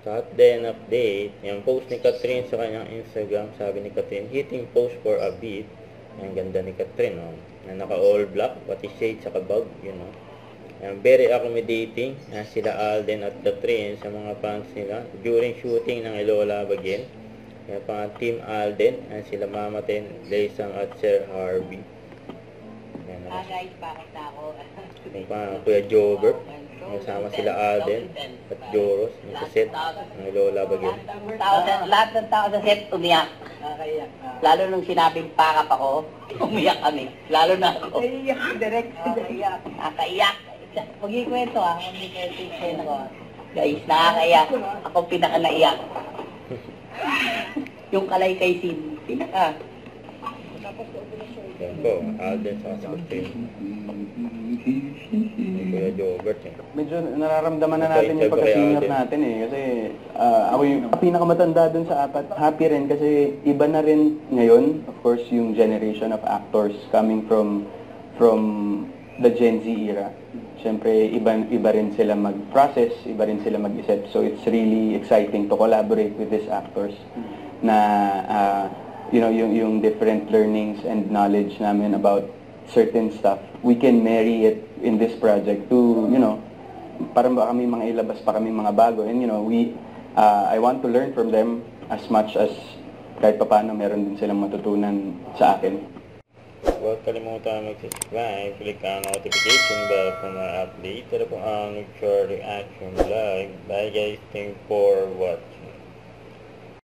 At then update, yung post ni Catherine sa kanyang Instagram, sabi ni Catherine, hitting post for a bit. Ang ganda ni Catherine, oh. Na naka all black, pati shade sa kabag, you know. Very accommodating sila Alden at Catherine sa mga fans nila during shooting ng Elola Bagin. Yan pa Team Alden, sila Mama Ten, Leisang at Sir Harvey. Yan, guys, bakit na ako? Yung pa Kuya Jobert, kasama sila Alden at Joros, yung sa set ng Lola Bagin. Lahat ng tao sa set umiyak. Lalo nung sinabing pakap ako, umiyak kami. Lalo na ako. Iyak, direct. Nakakaiyak. Huwag yung kwento huwag yung kwento yung kwento ko. Guys, nakakaiyak. Ako pinaka naiyak. Yung kalay kay Sin. Pinaka. Yan po, Alden sa Catherine. Kuya Jobert Medyo nararamdaman na natin yung pagka-senior natin Kasi ako yung pinakamatanda dun sa apat. Happy rin kasi iba na rin ngayon, of course, yung generation of actors coming from the Gen Z era. Siyempre, iba rin sila mag-process, iba rin sila mag-isip. So it's really exciting to collaborate with these actors na yung different learnings and knowledge namin about certain stuff. We can marry it in this project to, para kami mga ilabas pa kami mga bago. And, I want to learn from them as much as kahit paano meron din silang matutunan sa akin. Huwag kalimutan mag-subscribe, click ang notification bell for more updates. Ito po ang Nugture Reaction Live. Bye guys, thanks for watching.